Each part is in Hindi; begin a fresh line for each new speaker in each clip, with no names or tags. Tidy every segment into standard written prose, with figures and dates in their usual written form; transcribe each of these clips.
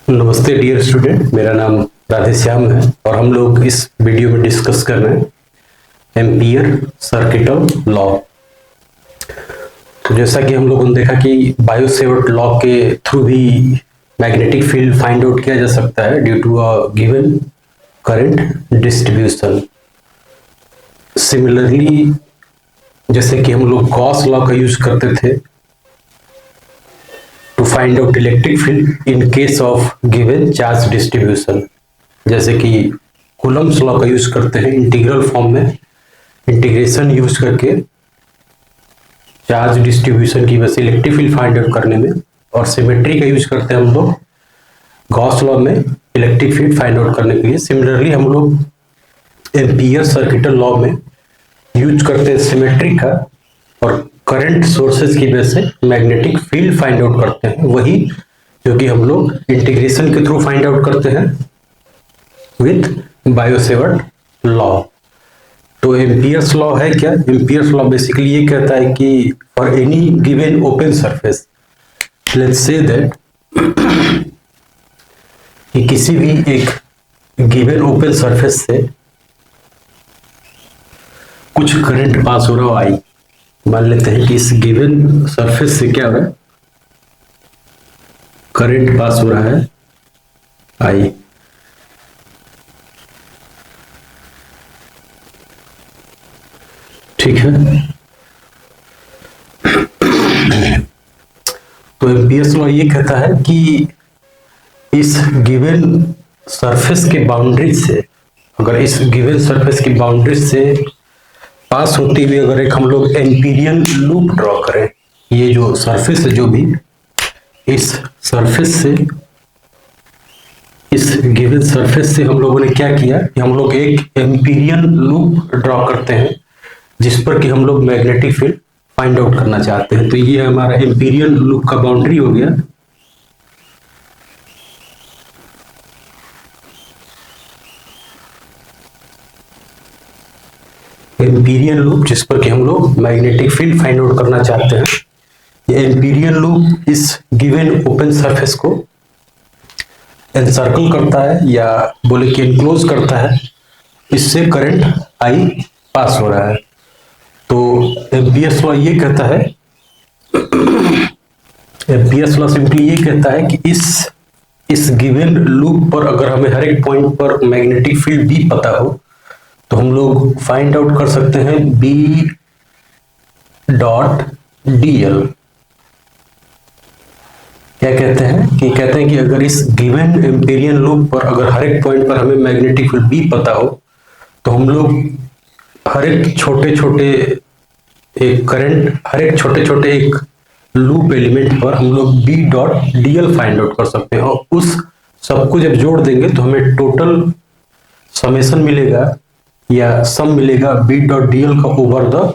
नमस्ते डियर स्टूडेंट, मेरा नाम राधेश्याम है और हम लोग इस वीडियो में डिस्कस कर रहे हैं एम्पियर सर्किटल लॉ। तो जैसा कि हम लोगों ने देखा कि बायो-सेवर्ट लॉ के थ्रू भी मैग्नेटिक फील्ड फाइंड आउट किया जा सकता है due to a given current distribution. Similarly जैसे कि हम लोग गॉस लॉ का यूज करते थे to find out electric field in case of given charge distribution, जैसे कि कूलम्ब्स लॉ का यूज करते हैं इंटीग्रल फॉर्म में, इंटीग्रेशन यूज करके चार्ज डिस्ट्रीब्यूशन की वजह से इलेक्ट्रिक फील्ड फाइंड आउट करने में, और सिमेट्री का यूज करते हैं हम लोग गॉस लॉ में इलेक्ट्रिक फील्ड फाइंड आउट करने के लिए। सिमिलरली हम लोग एम्पियर सर्किटल लॉ में यूज करते हैं सिमेट्री का, और करंट सोर्सेज की वजह से मैग्नेटिक फील्ड फाइंड आउट करते हैं, वही जो कि हम लोग इंटीग्रेशन के थ्रू फाइंड आउट करते हैं विथ बायो-सेवर्ट लॉ। तो एम्पियर्स लॉ है क्या? एम्पियर्स लॉ बेसिकली ये कहता है कि for any given open surface, let's say that कि किसी भी एक गिवन ओपन सरफेस से कुछ करंट पास हो रहा हो आई, मान लेते हैं कि इस गिवन सरफेस से क्या हो रहा है, करंट पास हो रहा है आई। ठीक है, तो एम्पियर्स लॉ ये कहता है कि इस गिवन सरफेस के बाउंड्री से, अगर इस गिवन सरफेस की बाउंड्री से पास होती हुई अगर एक हम लोग एम्पीरियन लूप ड्रॉ करें, ये जो सरफेस है, जो भी इस सरफेस से, इस गिवन सरफेस से हम लोगों ने क्या किया कि हम लोग एक एम्पीरियन लूप ड्रॉ करते हैं जिस पर कि हम लोग मैग्नेटिक फील्ड फाइंड आउट करना चाहते हैं। तो ये हमारा एम्पीरियन लूप का बाउंड्री हो गया। एम्पीरियन लूप जिस पर कि हम लोग मैग्नेटिक फील्ड फाइंड आउट करना चाहते हैं, ये एम्पीरियन लूप इस गिवन ओपन सरफेस को एनसर्कल करता है, या बोले कि एनक्लोज करता है, इससे करंट आई पास हो रहा है। तो एम्पियर्स लॉ ये कहता है, एम्पियर्स लॉ सिंपली ये कहता है कि इस गिवन लूप पर अगर हमें हर एक पॉइंट पर मैग्नेटिक फील्ड भी पता हो तो हम लोग फाइंड आउट कर सकते हैं B डॉट DL। क्या कहते हैं कि अगर इस गिवन एम्पीरियन लूप पर अगर हर एक पॉइंट पर हमें मैग्नेटिक फील्ड B पता हो तो हम लोग हर एक छोटे छोटे एक लूप एलिमेंट पर हम लोग B dot DL find out कर सकते हैं, और उस सबको जब जोड़ देंगे तो हमें टोटल समेशन मिलेगा या सम मिलेगा B डॉट DL का ओवर द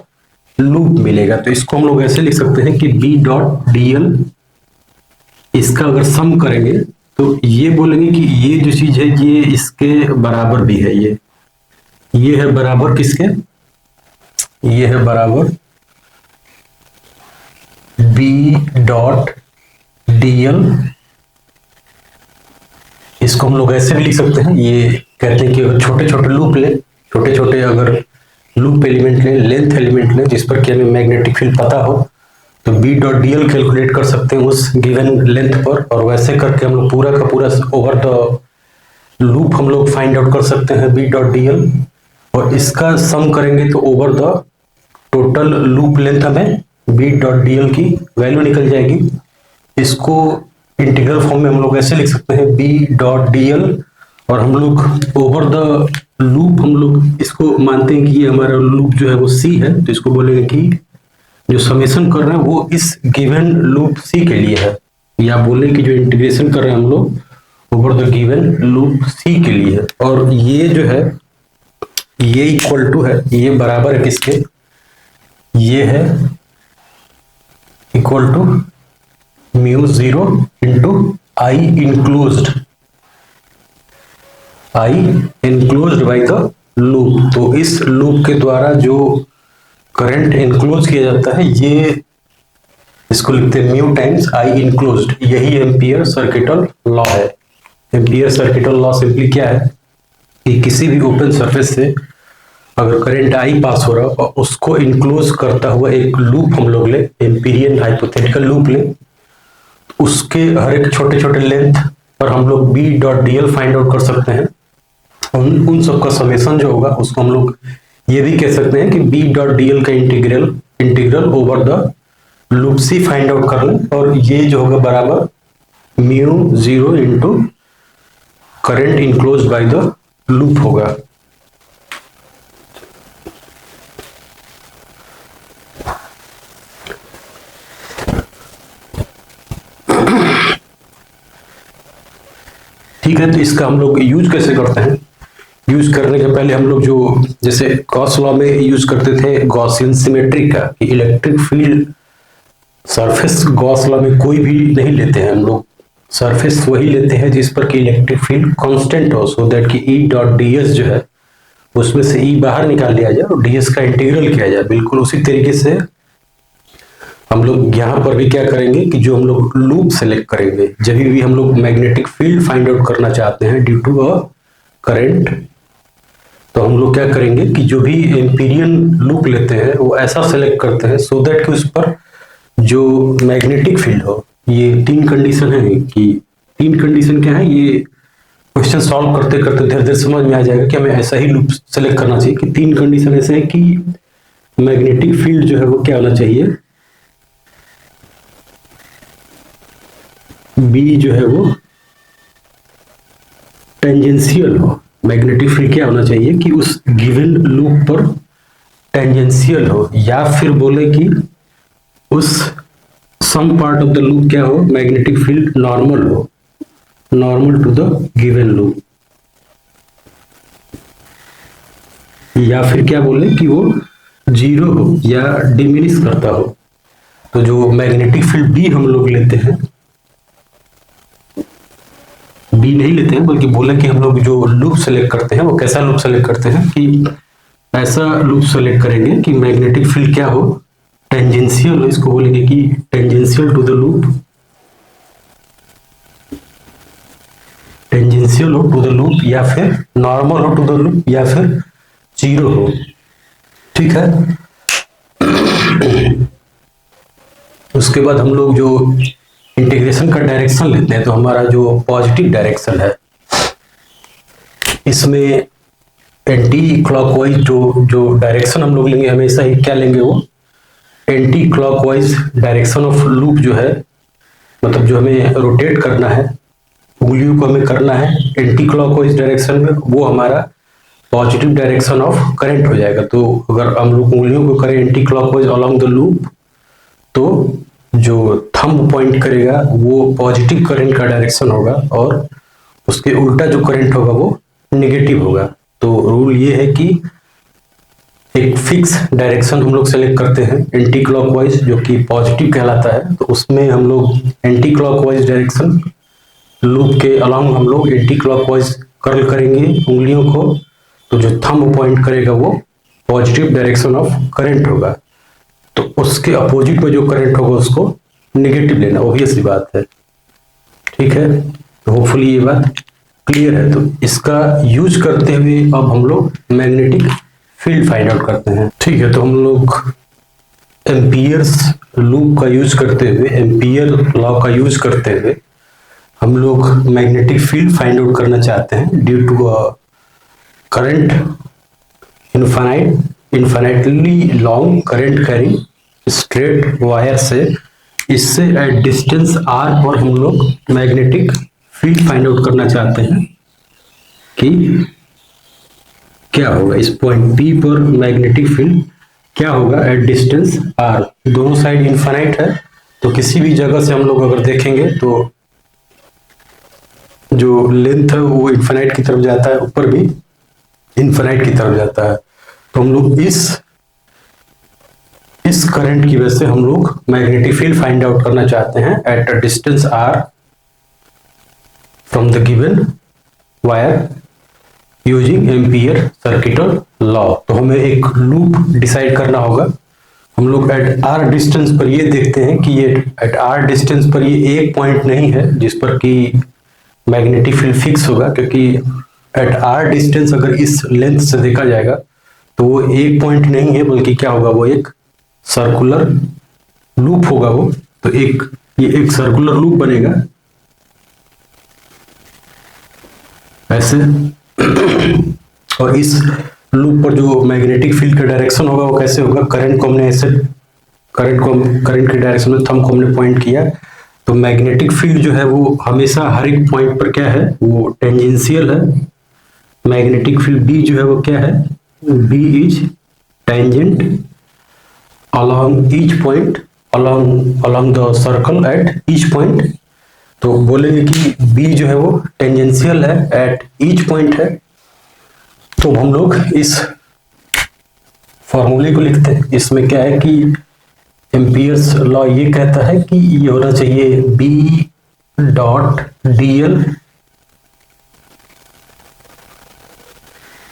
लूप मिलेगा। तो इसको हम लोग ऐसे लिख सकते हैं कि B डॉट DL, इसका अगर सम करेंगे तो ये बोलेंगे कि ये जो चीज है ये इसके बराबर भी है, ये है बराबर किसके, ये है बराबर B डॉट DL। इसको हम लोग ऐसे भी लिख सकते हैं, ये कहते हैं कि अगर छोटे छोटे लूप ले, छोटे छोटे अगर लूप एलिमेंट लें, लेंथ एलिमेंट लें जिस पर कि हमें मैग्नेटिक फील्ड पता हो, तो B डॉट DL कैलकुलेट कर सकते हैं उस गिवन लेंथ पर, और वैसे करके हम लोग पूरा का पूरा ओवर द लूप हम लोग फाइंड आउट कर सकते हैं B डॉट DL, और इसका सम करेंगे तो over the total loop length हमें B डॉट DL की वैल्यू निकल जाएगी। इसको इंटीग्रल फॉर्म में हम लोग ऐसे लिख सकते हैं B डॉट DL, और हम लोग ओवर द लूप हम लोग इसको मानते हैं कि ये हमारा लूप जो है वो C है, तो इसको बोलेंगे कि जो समेशन कर रहे हैं वो इस गिवन लूप C के लिए है, या बोले कि जो इंटीग्रेशन कर रहे हैं हम लोग over the given loop C के लिए है। और ये जो है ये इक्वल टू है, ये बराबर है किसके, ये है equal to mu 0 into I enclosed by the loop. तो इस लूप के द्वारा जो करंट इनक्लोज किया जाता है, ये इसको लिखते हैं म्यू टाइम्स I इनक्लोज्ड, यही एम्पियर सर्किटल लॉ है। एम्पियर सर्किटल लॉ सिंपली क्या है कि किसी भी ओपन सरफेस से अगर करंट आई पास हो रहा है और उसको इनक्लोज करता हुआ एक लूप हम लोग ले, एम्पीरियन हाइपोथेटिकल लूप ले, उसके हर एक छोटे छोटे लेंथ पर हम लोग B dot D L find out कर सकते हैं। उन सब का समेशन जो होगा उसको हम लोग ये भी कह सकते हैं कि बी डॉट डी एल का integral over the loop C find out कर लें, और ये जो होगा बराबर mu zero into current enclose by the loop होगा। ठीक है, तो इसका हम लोग यूज कैसे करते हैं? यूज करने के पहले हम लोग जो जैसे गॉस लॉ में यूज करते थे गॉसियन सिमेट्री का, कि electric field surface Gauss law में कोई भी नहीं लेते हैं हम लोग, सरफेस वही लेते हैं जिस पर कि इलेक्ट्रिक फील्ड कांस्टेंट हो, सो दैट कि ई डॉट डी एस जो है उसमें से ई बाहर निकाल लिया जाए और डी एस का इंटीग्रल किया जाए। बिल्कुल उसी तरीके से हम लोग यहाँ पर भी क्या करेंगे कि जो हम लोग लूप सेलेक्ट करेंगे, जब भी हम लोग मैग्नेटिक फील्ड फाइंड आउट करना चाहते हैं ड्यू टू अ करंट, तो हम लोग क्या करेंगे कि जो भी एम्पीरियन लूप लेते हैं वो ऐसा सेलेक्ट करते हैं सो दैट कि उस पर जो मैग्नेटिक फील्ड हो, ये तीन कंडीशन है कि तीन कंडीशन क्या है, ये क्वेश्चन सॉल्व करते करते धीरे धीरे समझ में आ जाएगा कि हमें ऐसा ही लूप सेलेक्ट करना चाहिए कि तीन कंडीशन ऐसे है कि मैग्नेटिक फील्ड जो है वो क्या होना चाहिए, बी जो है वो टेंजेंशियल हो। मैग्नेटिक फील्ड क्या होना चाहिए कि उस गिवन लूप पर टेंजेंशियल हो, या फिर बोले कि उस some part of the loop क्या हो, मैग्नेटिक फील्ड नॉर्मल हो, normal to the given loop, या फिर क्या बोले कि वो जीरो हो या डिमिनिश करता हो। तो जो मैग्नेटिक फील्ड बी हम लोग लेते हैं, बी नहीं लेते हैं बल्कि बोले कि हम लोग जो लूप सेलेक्ट करते हैं वो कैसा लूप सेलेक्ट करते हैं कि ऐसा लूप सेलेक्ट करेंगे कि मैग्नेटिक फील्ड क्या हो, टेंजेंशियल हो, इसको बोलेंगे कि tangential to the loop, tangential हो टू द लूप, या फिर नॉर्मल हो टू द लूप, या फिर जीरो हो। ठीक है, उसके बाद हम लोग जो इंटीग्रेशन का डायरेक्शन लेते हैं, तो हमारा जो पॉजिटिव डायरेक्शन है इसमें एंटी क्लॉकवाइज जो डायरेक्शन हम लोग लेंगे हमेशा ही क्या लेंगे, वो anti clockwise direction of loop जो है, मतलब जो हमें रोटेट करना है, उंगलियों को हमें करना है एंटी क्लॉकवाइज डायरेक्शन में, वो हमारा पॉजिटिव डायरेक्शन ऑफ करंट हो जाएगा। तो अगर हम लोग उंगलियों को करें anti clockwise along the loop, तो जो थंब पॉइंट करेगा वो पॉजिटिव करंट का डायरेक्शन होगा, और उसके उल्टा जो करंट होगा वो नेगेटिव होगा। तो रूल ये है कि एक फिक्स डायरेक्शन हम लोग सेलेक्ट करते हैं एंटी क्लॉकवाइज, जो कि पॉजिटिव कहलाता है, तो उसमें हम लोग एंटी क्लॉकवाइज डायरेक्शन लूप के अलोंग हम लोग एंटी क्लॉकवाइज कर्ल करेंगे उंगलियों को, तो जो थंब पॉइंट करेगा वो पॉजिटिव डायरेक्शन ऑफ करंट होगा, तो उसके अपोजिट में जो करंट होगा उसको नेगेटिव लेना, ऑब्वियस सी बात है। ठीक है, तो होपफुली ये बात क्लियर है। तो इसका यूज करते हुए अब हम लोग मैग्नेटिक फील्ड फाइंड आउट करते हैं। ठीक है, तो हम लोग एम्पियर्स लूप का यूज करते हुए, एम्पियर लॉ का यूज करते हुए हम लोग मैग्नेटिक फील्ड फाइंड आउट करना चाहते हैं due to current infinitely long current carry straight wire से, इससे एट डिस्टेंस आर पर हम लोग मैग्नेटिक फील्ड फाइंड आउट करना चाहते हैं कि क्या होगा इस पॉइंट पी पर मैग्नेटिक फील्ड क्या होगा एट डिस्टेंस आर। दोनों साइड इनफाइनाइट है, तो किसी भी जगह से हम लोग अगर देखेंगे तो जो लेंथ है वो इनफाइनाइट की तरफ जाता है, ऊपर भी इनफाइनाइट की तरफ जाता है। तो हम लोग इस करंट की वजह से हम लोग मैग्नेटिक फील्ड फाइंड आउट करना चाहते हैं at a distance R from the given wire using Ampere circuital law. तो हमें एक लूप डिसाइड करना होगा। हम लोग एट आर डिस्टेंस पर ये देखते हैं कि ये एट आर डिस्टेंस पर ये एक पॉइंट नहीं है जिस पर कि मैग्नेटिक फील्ड फिक्स होगा, क्योंकि एट आर डिस्टेंस अगर इस लेंथ से देखा जाएगा तो वो एक पॉइंट नहीं है, बल्कि क्या होगा, वो एक सर्कुलर लूप होगा वो। तो ये एक सर्कुलर लूप बनेगा ऐसे। और इस लूप पर जो मैग्नेटिक फील्ड का डायरेक्शन होगा वो कैसे होगा, करंट को हमने ऐसे, करंट के डायरेक्शन में थंब को हमने पॉइंट किया, तो मैग्नेटिक फील्ड जो है वो हमेशा हर एक पॉइंट पर क्या है, वो टेंजेंशियल है। मैग्नेटिक फील्ड B जो है वो क्या है, B is tangent along each point, along the circle at each point। तो बोलेंगे कि B जो है वो टेंजेंशियल है, एट ईच पॉइंट है। तो हम लोग इस फॉर्मूले को लिखते हैं। इसमें क्या है कि एम्पियर्स लॉ ये कहता है कि ये होना चाहिए B dot dl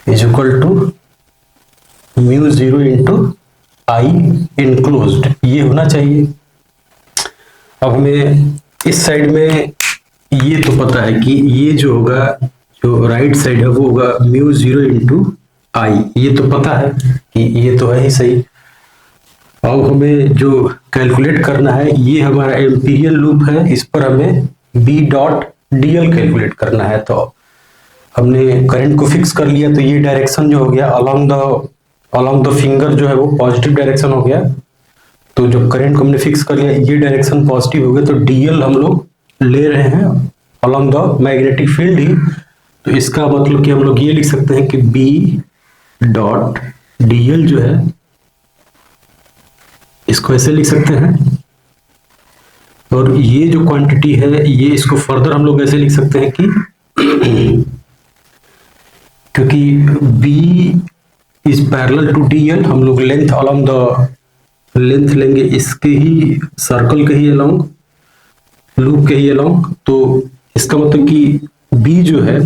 is equal to mu 0 into I enclosed, ये होना चाहिए। अब हमें इस साइड में ये तो पता है कि ये जो होगा, जो राइट साइड है वो होगा म्यू 0 इंटू आई, ये तो पता है कि ये तो है ही सही। अब हमें जो कैलकुलेट करना है, ये हमारा एम्पीरियल लूप है, इस पर हमें B डॉट dl कैलकुलेट करना है। तो हमने करंट को फिक्स कर लिया, तो ये डायरेक्शन जो हो गया अलॉन्ग द फिंगर जो है वो पॉजिटिव डायरेक्शन हो गया। तो जब करंट को हमने फिक्स कर लिया, ये डायरेक्शन पॉजिटिव हो गया, तो dl हम लोग ले रहे हैं अलॉन्ग द मैग्नेटिक फील्ड ही। तो इसका मतलब कि हम लोग ये लिख सकते हैं कि B डॉट dl जो है, इसको ऐसे लिख सकते हैं। और ये जो क्वांटिटी है, ये इसको फर्दर हम लोग ऐसे लिख सकते हैं कि क्योंकि B is parallel to dl, हम लोग लेंथ अलॉन्ग द लेंथ लेंगे इसके ही, सर्कल के ही अलॉन्ग, लूप के ही अलॉन्ग। तो इसका मतलब कि B जो है,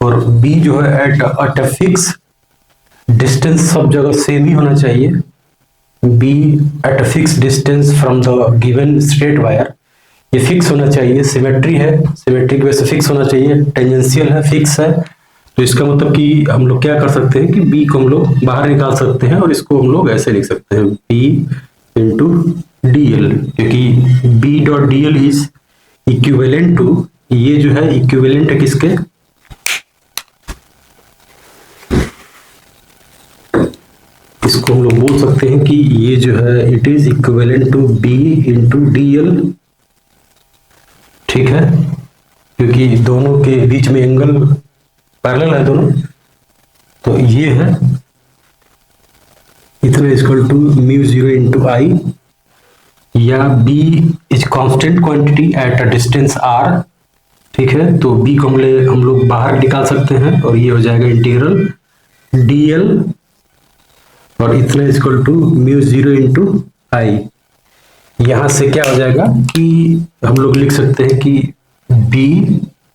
और B जो है एट अ फिक्स डिस्टेंस, सब जगह सेम ही होना चाहिए। B at a fix distance from the given straight wire, ये फिक्स होना चाहिए। सिमेट्री है, सिमेट्री की वजह से फिक्स होना चाहिए। टेंजेंशियल है, फिक्स है। तो इसका मतलब कि हम लोग क्या कर सकते हैं कि B को हम लोग बाहर निकाल सकते हैं, और इसको हम लोग ऐसे लिख सकते हैं B इंटू dl, क्योंकि B dot dl is equivalent to, ये जो है इक्विवेलेंट है किसके, इसको हम लोग बोल सकते हैं कि ये जो है it is equivalent to B into dl। ठीक है, क्योंकि दोनों के बीच में एंगल पैरेलल है दोनों। तो ये है इतना इक्वल टू म्यू 0 इंटू आई, या B is constant quantity eight a distance r। ठीक है, तो B को हम लोग बाहर निकाल सकते हैं, और ये हो जाएगा इंटीग्रल dl, और इतना इक्वल टू म्यू 0 इंटू आई। यहां से क्या हो जाएगा कि हम लोग लिख सकते हैं कि B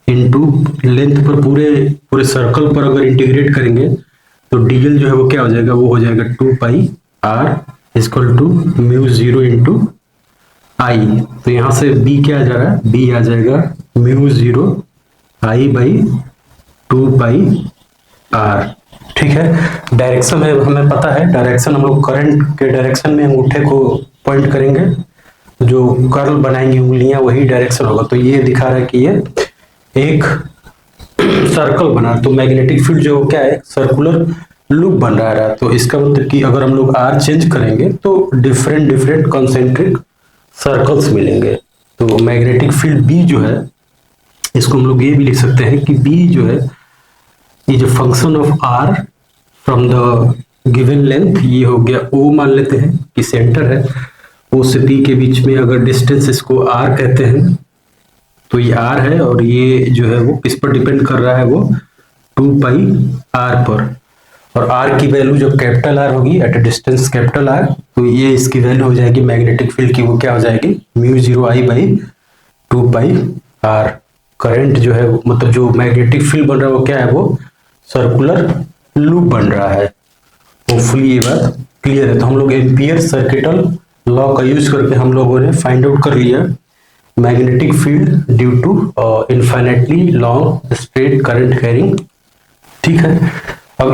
इंटू लेंथ पर पूरे सर्कल पर अगर इंटीग्रेट करेंगे तो dl जो है वो क्या हो जाएगा, वो हो जाएगा 2 pi r equal to mu 0 into I. तो यहां से B क्या आ जा रहा है, B आ जाएगा mu 0 I by 2 pi r। ठीक है, डायरेक्शन है हमें पता है, डायरेक्शन हम लोग करंट के डायरेक्शन में अंगूठे को पॉइंट करेंगे, जो कर्ल बनाएंगी उंगलियां वही डायरेक्शन होगा। तो ये दिखा रहा है कि ये एक सर्कल बना, तो मैग्नेटिक फील्ड जो क्या है, सर्कुलर लूप बन रहा है। तो इसका मतलब कि अगर हम लोग R चेंज करेंगे तो डिफरेंट कॉन्सेंट्रिक सर्कल्स मिलेंगे। तो मैग्नेटिक फील्ड B जो है, इसको हम लोग ये भी लिख सकते हैं कि B जो है is a function of R from the given length. ये हो गया O, मान लेते हैं कि सेंटर है, O से B के बीच में अगर डिस्टेंस, इसको R कहते हैं, तो ये R है, और ये जो है वो किस पर डिपेंड कर रहा है, वो 2 पाई R पर। और R की वैल्यू जब कैपिटल R होगी eight a distance capital R, तो ये इसकी वैल्यू हो जाएगी मैग्नेटिक फील्ड की, वो क्या हो जाएगी, mu 0 I by 2 pi R। Current जो है मतलब जो मैग्नेटिक फील्ड बन रहा है वो क्या है, वो सर्कुलर लूप बन रहा है। होपफुली ये बात क्लियर है। तो हम लोग एम्पियर सर्किटल लॉ का यूज करके हम लोगों ने फाइंड आउट कर लिया magnetic field due to infinitely long straight current carrying. ठीक है, अब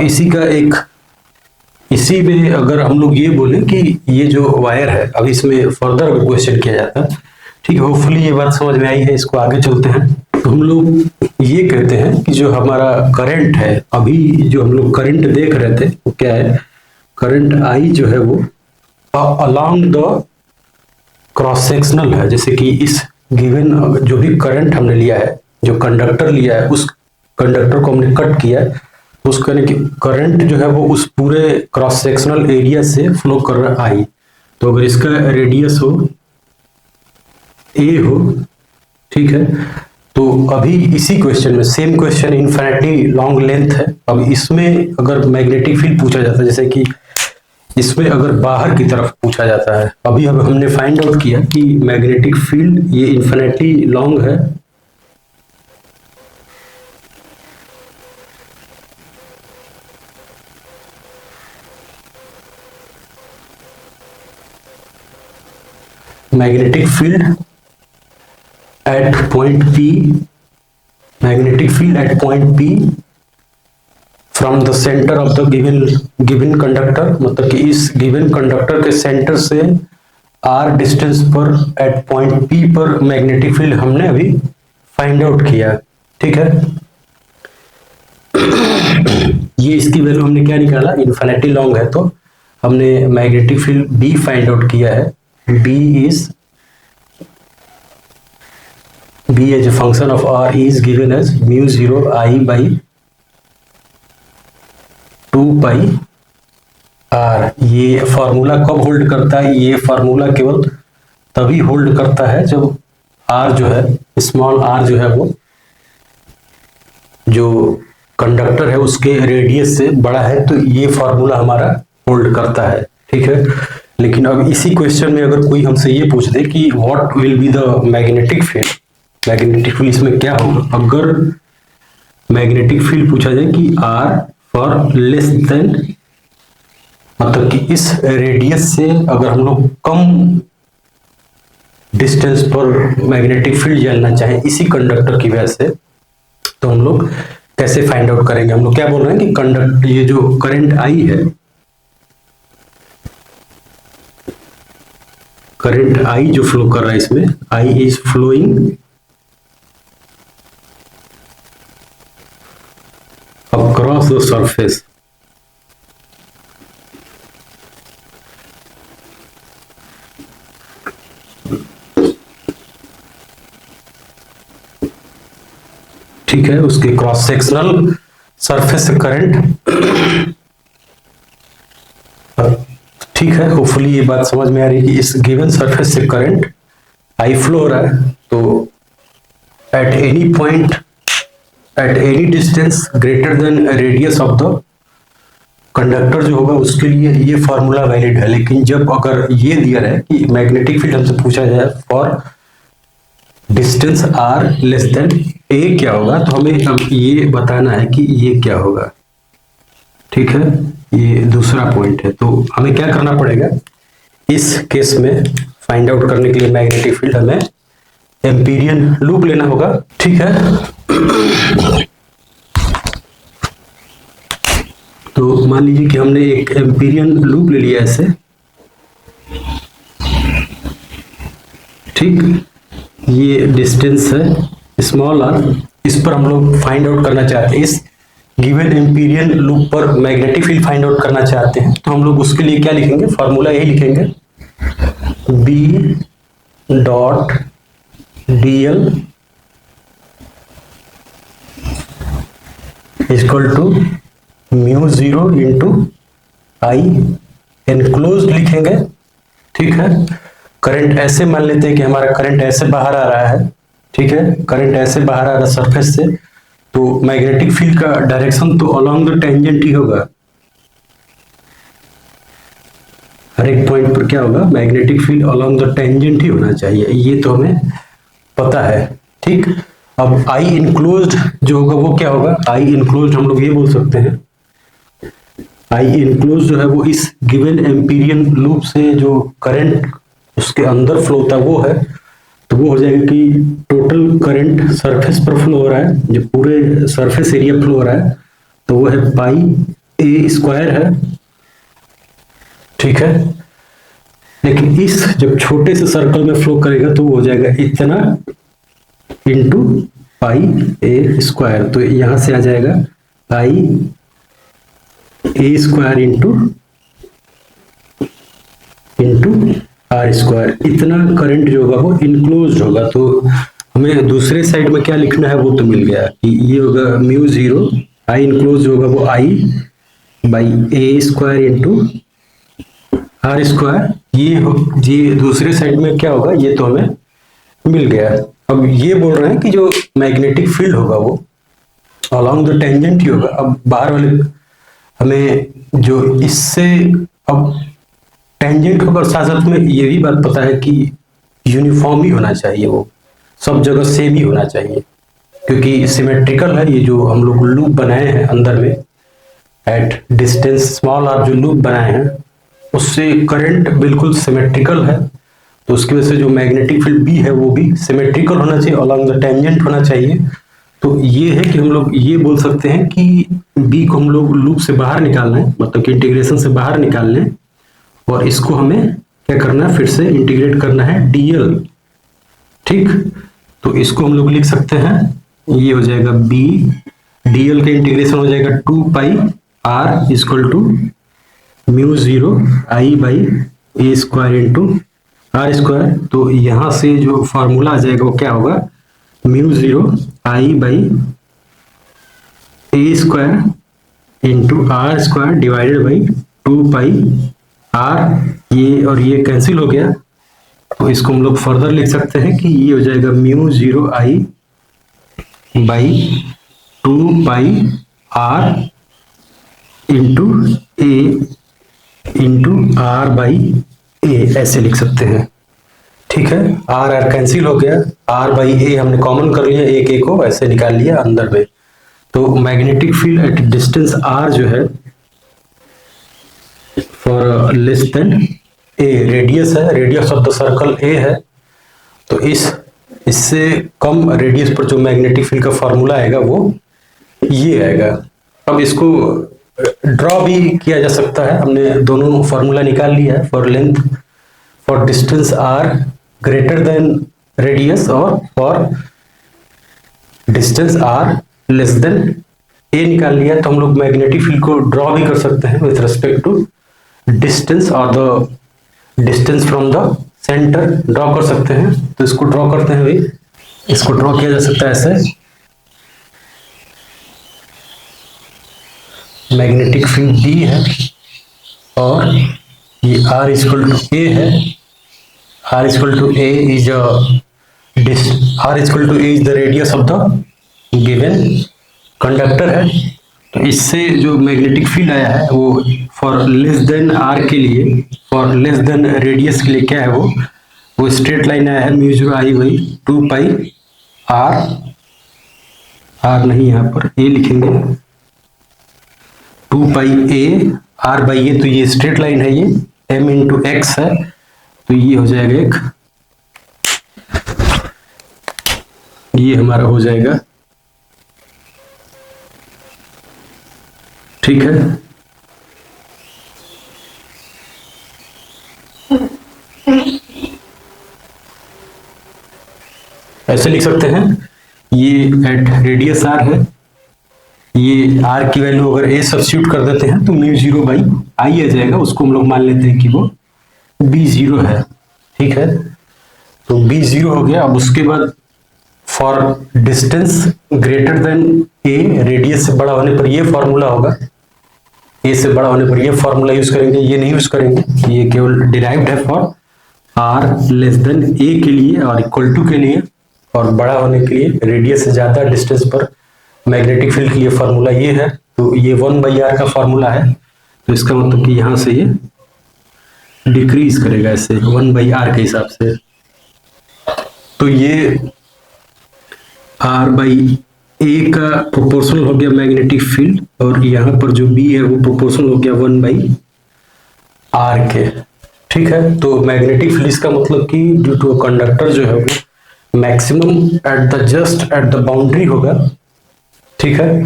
इसी में अगर हम लोग ये बोले कि ये जो वायर है, अब इसमें फर्दर अगर क्वेश्चन किया जाता है, ठीक है, होपफुली ये बात समझ में आई है, इसको आगे चलते हैं। तो हम लोग ये कहते हैं कि जो हमारा करंट है, अभी जो हम लोग करंट देख रहे थे वो क्या है, करंट आई जो है वो अलोंग द क्रॉस सेक्शनल है। जैसे कि इस गिवन जो भी करंट हमने लिया है, जो कंडक्टर लिया है, उस कंडक्टर को हमने कट किया है, उसका करंट जो है वो उस पूरे क्रॉस सेक्शनल एरिया से फ्लो कर रहा आई। तो अगर इसका रेडियस हो ए हो, ठीक है, तो अभी इसी क्वेश्चन में same question infinitely long length है। अब इसमें अगर मैग्नेटिक फील्ड पूछा जाता है, जैसे कि इसमें अगर बाहर की तरफ पूछा जाता है, अभी अब हमने फाइंड आउट किया कि मैग्नेटिक फील्ड ये इनफिनिटली लॉन्ग है, magnetic field at point P, magnetic field at point P from the center of the given conductor, मतलब कि इस given conductor के सेंटर से r डिस्टेंस पर at point P पर मैग्नेटिक फील्ड हमने अभी फाइंड आउट किया। ठीक है, ये इसकी वैल्यू हमने क्या निकाला, इनफिनिटी लॉन्ग है, तो हमने magnetic field B find out किया है। B as a function of r is given as mu 0 I by 2 pi r। ये फॉर्मूला कब होल्ड करता है, ये फॉर्मूला केवल तभी होल्ड करता है जब r जो है, स्मॉल r जो है वो जो कंडक्टर है उसके रेडियस से बड़ा है, तो ये फॉर्मूला हमारा होल्ड करता है। ठीक है, लेकिन अब इसी क्वेश्चन में अगर कोई हमसे ये पूछ दे कि what will be the magnetic field, magnetic field इसमें क्या होगा, अगर मैग्नेटिक फील्ड पूछा जाए कि आर फॉर लेस देन, मतलब कि इस रेडियस से अगर हम लोग कम डिस्टेंस पर मैग्नेटिक फील्ड जानना चाहें इसी कंडक्टर की वजह से, तो हम लोग कैसे फाइंड आउट करेंगे। हम लोग क्या बोल रहे हैं कि ये जो करंट आई है, करंट आई जो फ्लो कर रहा है इसमें, I is flowing across the surface. ठीक है, उसके क्रॉस सेक्शनल सरफेस से करंट, ठीक है, होपफुली ये बात समझ में आ रही है कि इस गिवन सरफेस से करंट आई फ्लो हो रहा है, तो at any point at any distance greater than radius of the conductor जो होगा उसके लिए ये फॉर्मूला वैलिड है। लेकिन जब अगर ये दिया रहे कि मैग्नेटिक फील्ड हमसे पूछा जाए for distance r less than a क्या होगा, तो हमें अब ये बताना है कि ये क्या होगा। ठीक है, ये दूसरा पॉइंट है, तो हमें क्या करना पड़ेगा इस केस में, फाइंड आउट करने के लिए मैग्नेटिक फील्ड हमें एम्पीरियन लूप लेना होगा। ठीक है, तो मान लीजिए कि हमने एक एम्पीरियन लूप ले लिया ऐसे, ठीक, ये डिस्टेंस है स्मॉल आर, इस पर हम लोग फाइंड आउट करना चाहते हैं, इस गिवन एम्पीरियन लूप पर मैग्नेटिक फील्ड फाइंड आउट करना चाहते हैं, तो हम लोग उसके लिए क्या लिखेंगे, फॉर्मूला यही लिखेंगे, B dot D L equal to mu 0 into I enclosed लिखेंगे। ठीक है, करंट ऐसे मान लेते हैं कि हमारा करंट ऐसे बाहर आ रहा है, ठीक है, करंट ऐसे बाहर आ रहा है सरफेस से, तो मैग्नेटिक फील्ड का डायरेक्शन तो अलोंग द टेंजेंट ही होगा, हर एक पॉइंट पर क्या होगा, magnetic field along the tangent ही होना चाहिए, ये तो हमें पता है। ठीक, अब आई इनक्लोज्ड जो होगा वो क्या होगा, आई इनक्लोज्ड हम लोग ये बोल सकते हैं, आई इनक्लोज्ड जो है वो इस गिवन एम्पीरियन लूप से जो करंट उसके अंदर फ्लो होता है वो है, तो वो हो जाएगा कि टोटल करंट सरफेस पर फ्लो हो रहा है, जो पूरे सरफेस एरिया फ्लो हो रहा है, तो वो है पाई ए स्क्वायर है, ठीक है। लेकिन इस जब छोटे से सर्कल में फ्लो करेगा तो वो हो जाएगा इतना इंटू पाई ए स्क्वायर, तो यहां से आ जाएगा पाई ए स्क्वायर इंटू आर स्क्वायर। इतना करंट जो होगा वो इनक्लोज होगा। तो हमें दूसरे साइड में क्या लिखना है वो तो मिल गया कि ये होगा म्यू जीरो आई इनक्लोज होगा वो I by A square into are square. ये दूसरे साइड में क्या होगा ये तो हमें मिल गया। अब ये बोल रहे हैं कि जो मैग्नेटिक फील्ड होगा वो अलॉन्ग द टेंजेंट ही होगा। अब बाहर वाले हमें जो इससे अब टेंजेंट होगा और साथ साथ में ये भी बात पता है कि यूनिफॉर्म ही होना चाहिए, वो सब जगह सेम ही होना चाहिए, क्योंकि सिमेट्रिकल है। ये जो हम लोग लूप बनाए हैं अंदर में एट डिस्टेंस स्मॉल आर जो लूप बनाए हैं उससे करंट बिल्कुल सिमेट्रिकल है, तो उसकी वजह से जो मैग्नेटिक फील्ड बी है वो भी सिमेट्रिकल होना चाहिए, अलॉन्ग द टेंजेंट होना चाहिए। तो ये है कि हम लोग ये बोल सकते हैं कि बी को हम लोग लूप से बाहर निकालना है, मतलब कि इंटीग्रेशन से बाहर निकालना है, और इसको हमें क्या करना है फिर से इंटीग्रेट करना है डीएल, ठीक। तो इसको हम लोग लिख सकते हैं, ये हो जाएगा बी डीएल का इंटीग्रेशन हो जाएगा 2 pi r equal to mu zero I by A square into are square. तो यहां से जो फॉर्मूला आ जाएगा वो क्या होगा, mu zero I by A square into are square divided by 2 pi R. ये और ये कैंसिल हो गया, तो इसको हम लोग फर्दर लिख सकते हैं कि ये हो जाएगा mu zero I by 2 pi r into a into r by a, ऐसे लिख सकते हैं, ठीक है। आर आर कैंसिल हो गया, आर बाई ए हमने कॉमन कर लिया, एक ए को ऐसे निकाल लिया अंदर में। तो magnetic field at distance r जो है for less than a, radius है, radius of the circle a है, तो इससे कम रेडियस पर जो मैग्नेटिक फील्ड का फॉर्मूला आएगा वो ये आएगा। अब इसको ड्रॉ भी किया जा सकता है, हमने दोनों फॉर्मूला निकाल लिया है, for length for distance r greater than radius और for distance r less than a निकाल लिया। तो हम लोग मैग्नेटिक फील्ड को ड्रॉ भी कर सकते हैं विथ रिस्पेक्ट टू डिस्टेंस और the distance from the centre draw कर सकते हैं। तो इसको ड्रॉ करते हैं भाई, इसको ड्रॉ किया जा सकता है ऐसे, मैग्नेटिक फील्ड डी है और ये आर इक्वल टू ए है, R equal to A is R equal to A is the radius of the given conductor है। तो इससे जो मैग्नेटिक फील्ड आया है वो फॉर लेस देन आर के लिए, फॉर लेस देन रेडियस के लिए क्या है वो स्ट्रेट लाइन आया है, mu zero I by 2 pi R नहीं यहाँ पर ए लिखेंगे, 2 पाई ए आर बाई ए, तो ये स्ट्रेट लाइन है, ये m इंटू एक्स है, तो ये हो जाएगा एक, ये हमारा हो जाएगा, ठीक है। ऐसे लिख सकते हैं, ये एट रेडियस आर है, ये आर की वैल्यू अगर ए सब्स्टिट्यूट कर देते हैं तो म्यू जीरो बाई आई आ जाएगा, उसको हम लोग मान लेते हैं कि वो बी जीरो है, ठीक है। तो बी जीरो हो गया। अब उसके बाद for distance greater than a, radius से बड़ा होने पर ये फॉर्मूला होगा, ए से बड़ा होने पर ये फॉर्मूला यूज करेंगे, ये नहीं यूज करेंगे, ये केवल डिराइव्ड है फॉर आर लेस देन ए के लिए और इक्वल टू के लिए, और बड़ा होने के लिए रेडियस से ज्यादा डिस्टेंस पर मैग्नेटिक फील्ड के लिए फॉर्मूला ये है। तो ये 1/r का फॉर्मूला है, तो इसका मतलब कि यहां से ये डिक्रीज करेगा ऐसे 1/r के हिसाब से। तो ये r बाई ए का प्रोपोर्शनल हो गया मैग्नेटिक फील्ड, और यहाँ पर जो b है वो प्रोपोर्शनल हो गया 1/r के, ठीक है। तो मैग्नेटिक फील्ड का मतलब कि ड्यू टू कंडक्टर जो है वो maximum at the just at the boundary होगा, ठीक है,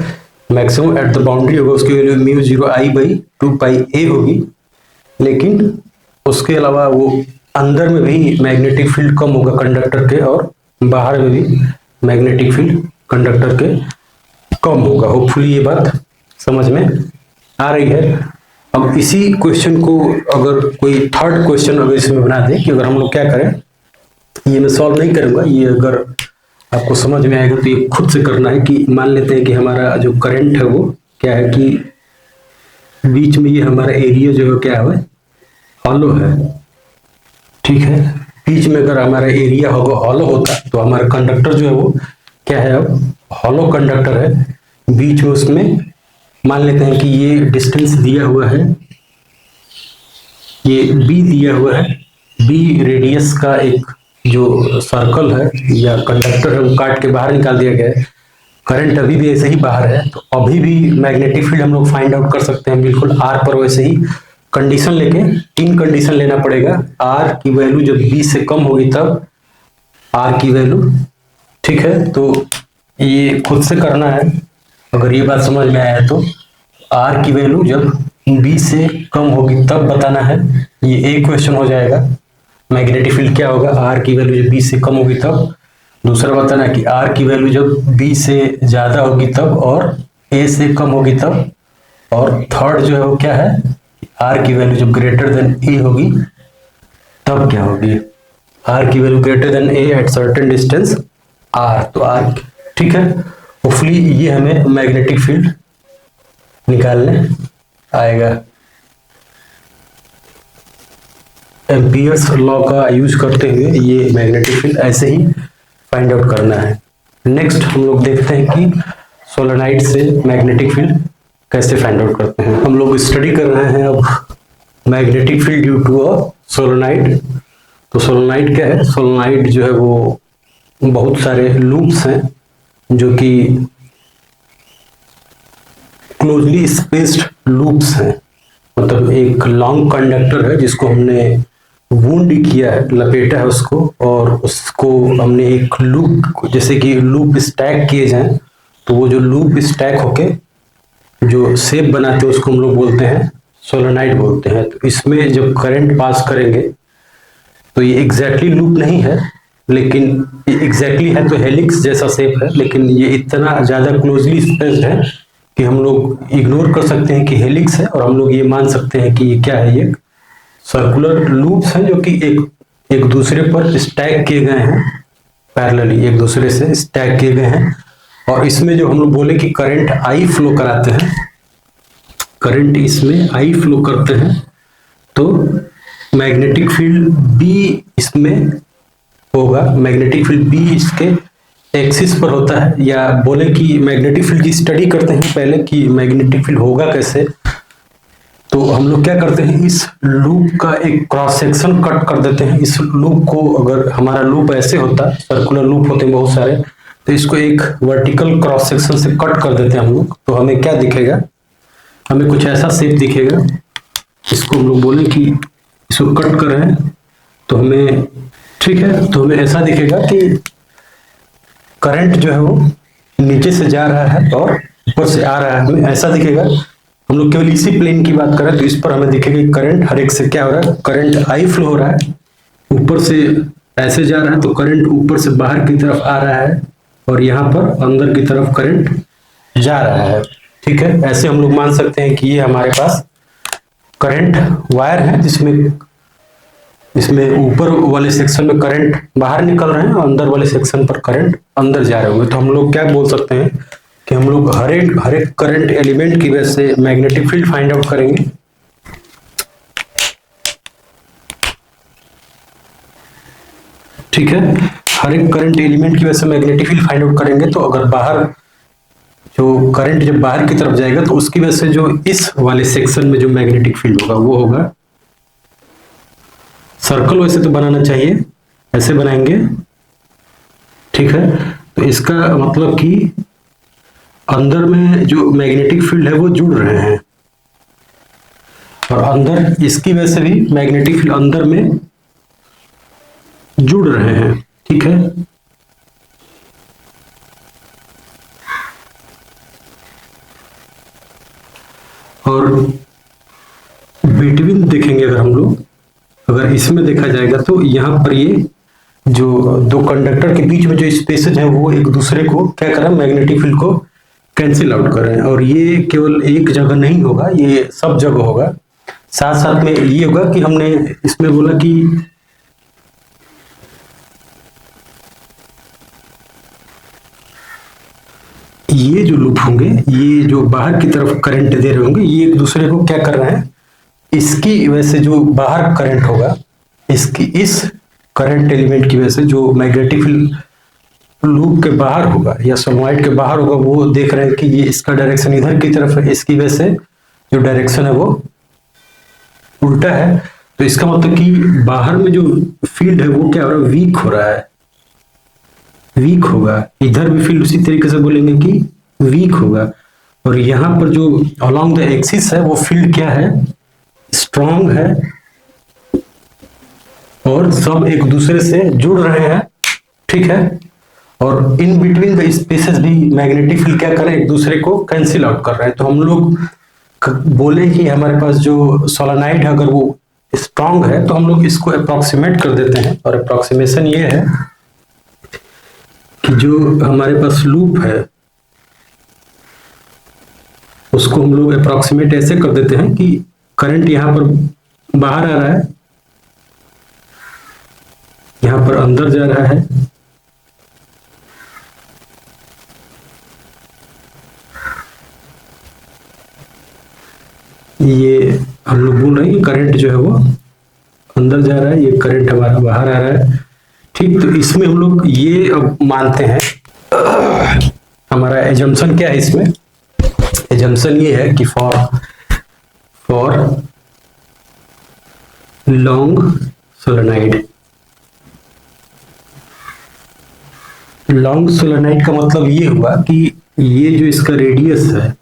मैक्सिमम एट द बाउंड्री होगा, उसकी वैल्यू म्यू 0 I बाई 2 पाई ए होगी। लेकिन उसके अलावा वो अंदर में भी मैग्नेटिक फील्ड कम होगा कंडक्टर के, और बाहर में भी मैग्नेटिक फील्ड कंडक्टर के कम होगा। होपफुली ये बात समझ में आ रही है। अब इसी क्वेश्चन को अगर कोई थर्ड क्वेश्चन अगर इसमें बना दे कि अगर हम लोग क्या करें, ये मैं सॉल्व नहीं करूंगा, ये अगर आपको समझ में आएगा तो ये खुद से करना है। कि मान लेते हैं कि हमारा जो करंट है वो क्या है कि बीच में ये हमारा एरिया जो है क्या है, हॉलो है, ठीक है। बीच में अगर हमारा एरिया होगा हॉलो होता तो हमारा कंडक्टर जो है वो क्या है, अब हॉलो कंडक्टर है। बीच में उसमें मान लेते हैं कि ये डिस्टेंस दिया हुआ है, ये बी दिया हुआ है, बी रेडियस का एक जो सर्कल है या कंडक्टर है वो काट के बाहर निकाल दिया गया है। करंट अभी भी ऐसे ही बाहर है, तो अभी भी मैग्नेटिक फील्ड हम लोग फाइंड आउट कर सकते हैं बिल्कुल आर पर। वैसे ही कंडीशन लेके, 3 कंडीशन लेना पड़ेगा। आर की वैल्यू जब बी से कम होगी तब आर की वैल्यू, ठीक है। तो ये खुद से करना है, अगर ये बात समझ में आया तो आर की वैल्यू जब बी से कम होगी तब बताना है। ये एक क्वेश्चन हो जाएगा, मैग्नेटिक फील्ड क्या होगा, आर की वैल्यू जब बी से कम होगी तब। दूसरा बताना कि आर की वैल्यू जब बी से ज्यादा होगी तब, और ए से कम होगी तब। और थर्ड जो है वो क्या है, आर की वैल्यू जब ग्रेटर देन ए होगी तब क्या होगी, आर की value greater than A at certain distance R. तो आर, ठीक है। होपफुली ये हमें मैग्नेटिक फील्ड निकालने आएगा। एम्पियर्स लॉ का यूज करते हुए ये मैग्नेटिक फील्ड ऐसे ही फाइंड आउट करना है। नेक्स्ट हम लोग देखते हैं कि सोलेनोइड से मैग्नेटिक फील्ड कैसे फाइंड आउट करते हैं। हम लोग स्टडी कर रहे हैं अब magnetic field due to a solenoid. तो सोलेनोइड क्या है, सोलेनोइड जो है वो बहुत सारे लूप्स हैं जो कि क्लोजली स्पेस्ड लूप्स हैं। मतलब एक लॉन्ग कंडक्टर है जिसको हमने वुंड किया है, लपेटा है उसको, और उसको हमने एक लूप, जैसे कि लूप स्टैक किए जाएं तो वो जो लूप स्टैक होके जो शेप बनाते हैं उसको हम लोग बोलते हैं सोलेनोइड बोलते हैं। तो इसमें जब करंट पास करेंगे तो ये एग्जैक्टली लूप नहीं है, लेकिन एग्जैक्टली है तो हेलिक्स जैसा शेप है, लेकिन ये इतना ज्यादा क्लोजली स्पेस्ड है कि हम लोग इग्नोर कर सकते हैं कि हेलिक्स है, और हम लोग ये मान सकते हैं कि ये क्या है, ये सर्कुलर लूप्स हैं जो कि एक दूसरे पर स्टैक किए गए हैं, पैरेलली एक दूसरे से स्टैक किए गए हैं। और इसमें जो हम लोग बोले कि करंट आई फ्लो कराते हैं, करंट इसमें आई फ्लो करते हैं, तो मैग्नेटिक फील्ड बी इसमें होगा। मैग्नेटिक फील्ड बी इसके एक्सिस पर होता है, या बोले कि मैग्नेटिक फील्ड की स्टडी करते हैं पहले कि मैग्नेटिक फील्ड होगा कैसे। तो हम लोग क्या करते हैं, इस लूप का एक क्रॉस सेक्शन कट कर देते हैं। इस लूप को, अगर हमारा लूप ऐसे होता, सर्कुलर लूप होते हैं बहुत सारे, तो इसको एक वर्टिकल क्रॉस सेक्शन से कट कर देते हैं हम लोग। तो हमें क्या दिखेगा, हमें कुछ ऐसा शेप दिखेगा। इसको हम लोग बोले कि इसको कट कर रहे हैं तो हमें, ठीक है, तो हमें ऐसा दिखेगा कि करंट जो है वो नीचे से जा रहा है और ऊपर से आ रहा है, हमें ऐसा दिखेगा। हम लोग केवल इसी प्लेन की बात करें तो इस पर हमें दिखेगा कि करंट हर एक से क्या हो रहा है, करंट आई फ्लो हो रहा है, ऊपर से ऐसे जा रहा है तो करंट ऊपर से बाहर की तरफ आ रहा है, और यहाँ पर अंदर की तरफ करंट जा रहा है, ठीक है। ऐसे हम लोग मान सकते हैं कि ये हमारे पास करंट वायर है जिसमें ऊपर वाले सेक्शन में करंट बाहर निकल रहे हैं और अंदर वाले सेक्शन पर करंट अंदर जा रहे होंगे। तो हम लोग क्या बोल सकते हैं कि हम लोग हर एक करंट एलिमेंट की वजह से मैग्नेटिक फील्ड फाइंड आउट करेंगे। ठीक है, हर एक करंट एलिमेंट की वजह से मैग्नेटिक फील्ड फाइंड आउट करेंगे। तो अगर बाहर जो करंट जब बाहर की तरफ जाएगा तो उसकी वजह से जो इस वाले सेक्शन में जो मैग्नेटिक फील्ड होगा वो होगा सर्कल। वैसे तो बनाना चाहिए, ऐसे बनाएंगे, ठीक है। तो इसका मतलब कि अंदर में जो मैग्नेटिक फील्ड है वो जुड़ रहे हैं, और अंदर इसकी वजह से भी मैग्नेटिक फील्ड अंदर में जुड़ रहे हैं, ठीक है। और बिटवीन देखेंगे अगर हम लोग, अगर इसमें देखा जाएगा तो यहाँ पर ये जो दो कंडक्टर के बीच में जो स्पेसेज है वो एक दूसरे को क्या कर रहे हैं, मैग्नेटिक फील्ड को कैंसिल आउट कर रहे हैं। और ये केवल एक जगह नहीं होगा, ये सब जगह होगा। साथ साथ में ये होगा कि हमने इसमें बोला कि ये जो लूप होंगे, ये जो बाहर की तरफ करंट दे रहे होंगे, ये एक दूसरे को क्या कर रहे हैं, इसकी वजह से जो बाहर करंट होगा, इसकी इस करंट एलिमेंट की वजह से जो मैग्नेटिक फील्ड लूप के बाहर होगा या सोलेनॉइड के बाहर होगा, वो देख रहे हैं कि ये इसका डायरेक्शन इधर की तरफ है, इसकी वजह से जो डायरेक्शन है वो उल्टा है। तो इसका मतलब कि बाहर में जो फील्ड है वो क्या हो रहा है, वीक हो रहा है, वीक होगा। इधर भी फील्ड उसी तरीके से बोलेंगे कि वीक होगा। और यहाँ पर जो अलोंग द एक्सिस है वो फील्ड क्या है, स्ट्रॉन्ग है और सब एक दूसरे से जुड़ रहे हैं, ठीक है। और इन बिटवीन द स्पेसेस भी मैग्नेटिक फील्ड क्या कर रहे हैं, एक दूसरे को कैंसिल आउट कर रहे हैं। तो हम लोग बोले कि हमारे पास जो सोलेनॉइड है अगर वो स्ट्रॉन्ग है तो हम लोग इसको अप्रोक्सीमेट कर देते हैं। और अप्रोक्सीमेशन ये है कि जो हमारे पास लूप है उसको हम लोग अप्रोक्सीमेट ऐसे कर देते हैं कि करंट यहां पर बाहर आ रहा है, यहां पर अंदर जा रहा है, ये हम लोग बोल रहे हैं कि करंट जो है वो अंदर जा रहा है, ये करंट हमारा बाहर आ रहा है, ठीक। तो इसमें हम लोग ये अब मानते हैं, हमारा एजम्पशन क्या है इसमें, एजम्पशन ये है कि for long solenoid, long solenoid का मतलब ये हुआ कि ये जो इसका रेडियस है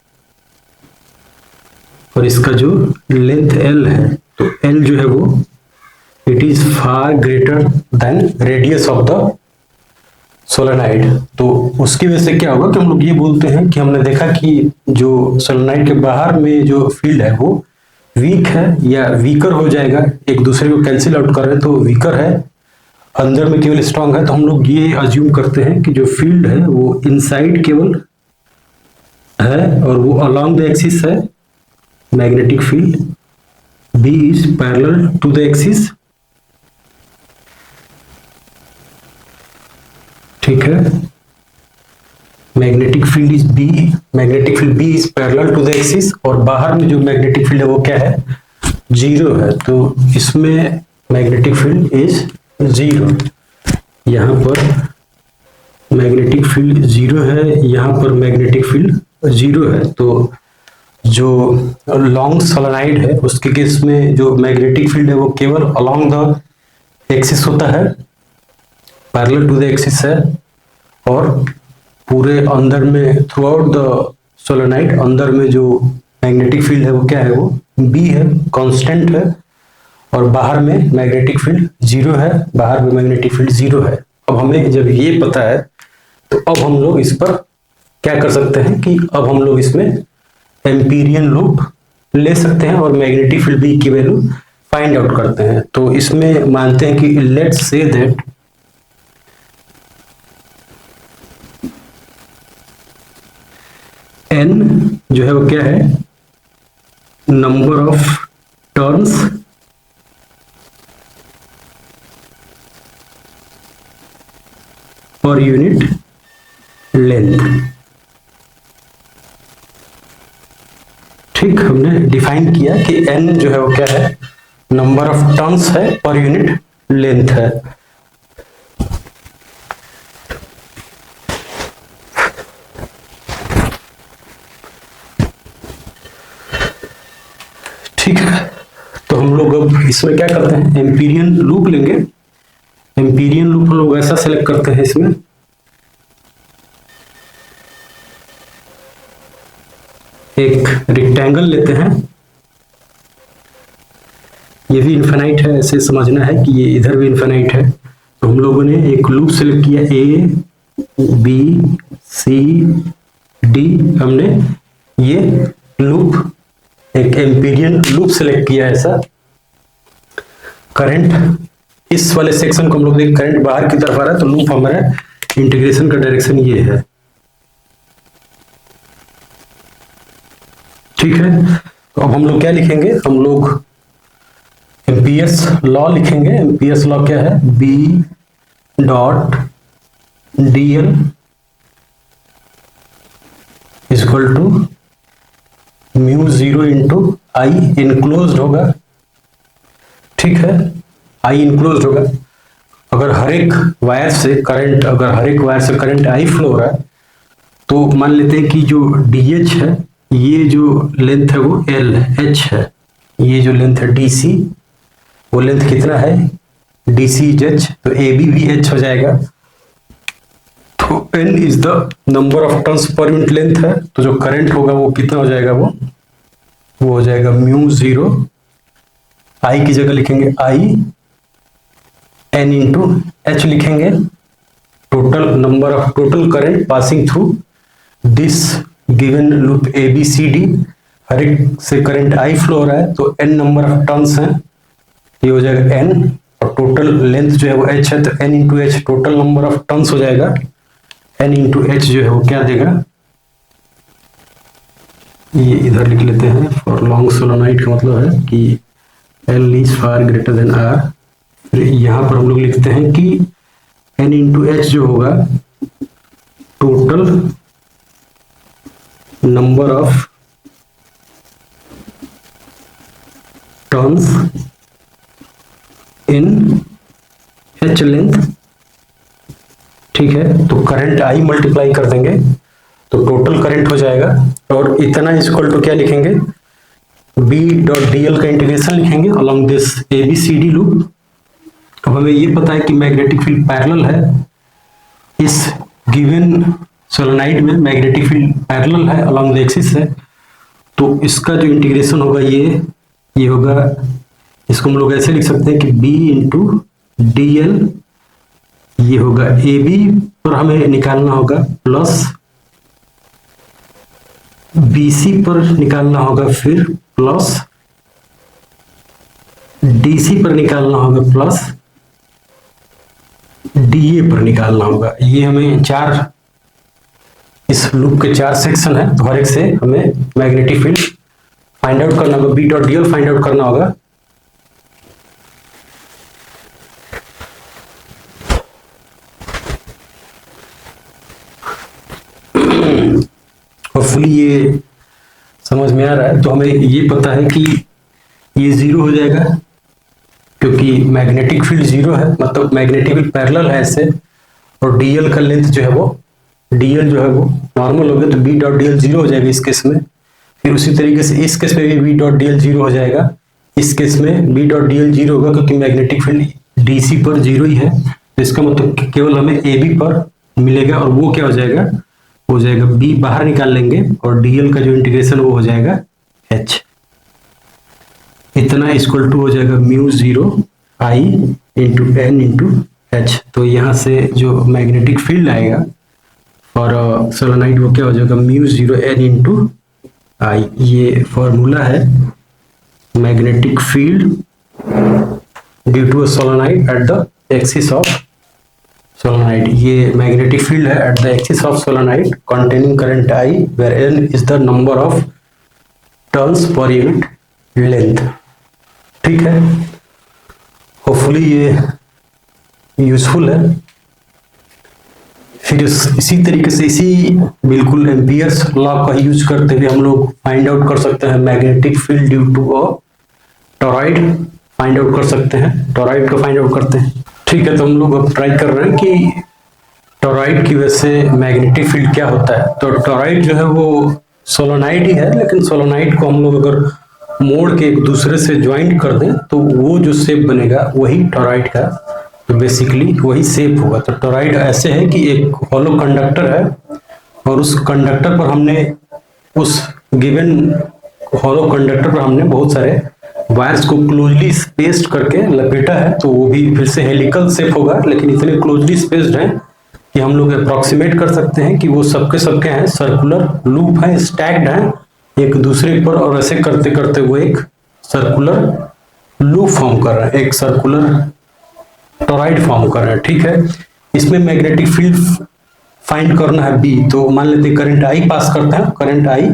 और इसका जो लेंथ L है, तो L जो है वो it is far greater than radius of the solenoid. तो उसकी वजह से क्या होगा कि हम लोग ये बोलते हैं कि हमने देखा कि जो सोलेनॉइड के बाहर में जो फील्ड है वो वीक है या वीकर हो जाएगा, एक दूसरे को कैंसिल आउट कर रहे हैं तो वीकर है, अंदर में केवल स्ट्रांग है। तो हम लोग ये अज्यूम करते हैं कि जो फील्ड है वो इनसाइड केवल है और वो अलोंग द एक्सिस है, magnetic field B is parallel to the axis, ठीक है। Magnetic field is B, magnetic field B is parallel to the axis और बाहर में जो मैग्नेटिक फील्ड है वो क्या है, जीरो है। तो इसमें मैग्नेटिक फील्ड इज जीरो, यहाँ पर मैग्नेटिक फील्ड जीरो है, यहाँ पर मैग्नेटिक फील्ड जीरो है। तो जो लॉन्ग सोलेनॉइड है उसके केस में जो मैग्नेटिक फील्ड है वो केवल अलोंग द एक्सिस होता है, पैरेलल टू द एक्सिस है, और पूरे अंदर में थ्रू आउट द सोलेनॉइड अंदर में जो मैग्नेटिक फील्ड है वो क्या है, वो B है, कांस्टेंट है, और बाहर में मैग्नेटिक फील्ड जीरो है, बाहर में मैग्नेटिक फील्ड जीरो है। अब हमें जब ये पता है तो अब हम लोग इस पर क्या कर सकते हैं कि अब हम लोग इसमें एम्पीरियन लूप ले सकते हैं और मैग्नेटिक फील्ड B की वैल्यू फाइंड आउट करते हैं। तो इसमें मानते हैं कि लेट्स से दैट N जो है वो क्या है, number of turns per unit length, ठीक। हमने डिफाइन किया कि N जो है वो क्या है, नंबर ऑफ टर्न्स है पर यूनिट लेंथ है। ठीक है, तो हम लोग अब इसमें क्या करते हैं, एम्पीरियन लूप लेंगे। एम्पीरियन लूप हम लोग ऐसा सेलेक्ट करते हैं, इसमें एक रेक्टेंगल लेते हैं, ये भी इनफिनाइट है, ऐसे समझना है कि ये इधर भी इनफिनाइट है। तो हम लोगों ने एक लूप सेलेक्ट किया, A B C D, हमने ये लूप एक एम्पीरियन लूप सेलेक्ट किया है ऐसा। करंट इस वाले सेक्शन को हम लोग देख, करंट बाहर की तरफ आ रहा है तो लूप हमारा इंटीग्रेशन का डायरेक्शन ये है। ठीक है, तो अब हम लोग क्या लिखेंगे, हम लोग एम्पियर्स लॉ लिखेंगे। एम्पियर्स लॉ क्या है, B dot D L is equal to mu 0 into I enclosed होगा। ठीक है, आई इनक्लोज्ड होगा। अगर हर एक वायर से करंट, अगर हर एक वायर से करंट आई फ्लो हो रहा है तो मान लेते हैं कि जो डीएच है, ये जो लेंथ है वो एल एच है, ये जो लेंथ है डीसी, वो लेंथ कितना है, डीसी इज एच, तो ए बी भी एच हो जाएगा। तो N is the number of turns per unit length है, तो जो करंट होगा वो कितना हो जाएगा, वो हो जाएगा म्यू 0, आई की जगह लिखेंगे आई, एन इंटू एच लिखेंगे, total number of total current passing through this given loop A B C D. हर एक से करंट आई फ्लो हो रहा है तो एन नंबर ऑफ टर्न्स हैं, ये हो जाएगा एन, और टोटल लेंथ जो है वो एच है, तो N into H total number of turns हो जाएगा। एन इंटू एच जो है वो क्या देगा, ये इधर लिख लेते हैं, फॉर लॉन्ग सोलोनॉइड का मतलब है कि L is far greater than R. फिर यहां पर हम लोग लिखते हैं कि एन इंटू एच जो होगा total number of turns in H length. ठीक है, तो करंट आई मल्टीप्लाई कर देंगे तो टोटल करंट हो जाएगा, और इतना इक्वल टू क्या लिखेंगे, बी डॉट डीएल का इंटीग्रेशन लिखेंगे along this A B C D loop. अब हमें ये पता है कि मैग्नेटिक फील्ड पैरेलल है, इस गिवन सोलेनोइड में मैग्नेटिक फील्ड पैरेलल है, अलोंग द एक्सिस है, तो इसका जो इंटीग्रेशन होगा ये होगा, इसको हम लोग ऐसे लिख सकते हैं कि b इंटू डी एल, ये होगा ए बी पर हमें निकालना होगा, प्लस बी सी पर निकालना होगा, फिर प्लस डी सी पर निकालना होगा, प्लस डी ए पर निकालना होगा। ये हमें चार, इस लूप के चार सेक्शन है, तो हर एक से हमें मैग्नेटिक फील्ड फाइंड आउट करना होगा, B dot D L find out करना होगा। होपफुली ये समझ में आ रहा है। तो हमें ये पता है कि ये 0 हो जाएगा क्योंकि मैग्नेटिक फील्ड 0 है, मतलब मैग्नेटिक फील्ड पैरेलल है ऐसे, और डीएल का लेंथ जो है वो, डीएल जो है वो नॉर्मल हो गया, तो बी डॉट डीएल 0 हो जाएगा इस केस में। फिर उसी तरीके से इस केस में भी बी डॉट डीएल 0 हो जाएगा, इस केस में बी डॉट डीएल 0 होगा क्योंकि मैग्नेटिक फील्ड डीसी पर 0 ही है, तो इसका मतलब केवल हमें ए बी पर मिलेगा, और वो क्या हो जाएगा, हो जाएगा बी बाहर निकाल लेंगे और डीएल का जो इंटीग्रेशन वो हो जाएगा एच। इतना इक्वल टू हो जाएगा mu 0 I into N into H. तो यहाँ से जो मैग्नेटिक फील्ड आएगा फॉर सोलेनोइड वो क्या हो जाएगा, म्यू 0 एन इंटू आई। ये फॉर्मूला है magnetic field due to a solenoid at the axis of solenoid. ये मैग्नेटिक फील्ड है at the axis of solenoid containing current I, where N is the number of turns per unit length. ठीक है, होपफुली ये यूजफुल है। फिर इसी तरीके से इसी बिल्कुल एम्पियर्स लॉ का यूज करते हुए हम लोग फाइंड आउट कर सकते हैं magnetic field due to a toroid, find out कर सकते हैं, टॉरॉइड को फाइंड आउट करते हैं। ठीक है, तो हम लोग अब ट्राई कर रहे हैं कि टॉरॉइड की वजह से मैग्नेटिक फील्ड क्या होता है। तो टॉरॉइड जो है वो सोलेनोइड ही है, लेकिन सोलेनोइड को हम लोग अगर मोड़ के एक दूसरे से ज्वाइंट कर दें तो वो जो शेप बनेगा वही टॉरॉइड का, तो बेसिकली वही शेप होगा। तो टॉरॉइड ऐसे है कि एक हॉलो कंडक्टर है और उस कंडक्टर पर हमने, उस गिवन हॉलो कंडक्टर पर हमने बहुत सारे वायर्स को क्लोजली स्पेस्ड करके लपेटा है, तो वो भी फिर से हेलिकल शेप होगा, लेकिन इतने क्लोजली स्पेस्ड है कि हम लोग अप्रोक्सीमेट कर सकते हैं कि वो सबके सबके हैं सर्कुलर लूप है, स्टैक्ड है, एक दूसरे पर, और ऐसे करते करते वो एक सर्कुलर लूप फॉर्म कर रहा है, एक सर्कुलर टॉरॉइड फॉर्म कर रहा है। ठीक है, इसमें मैग्नेटिक फील्ड फाइंड करना है बी। तो मान लेते हैं करंट आई पास करता है, करंट आई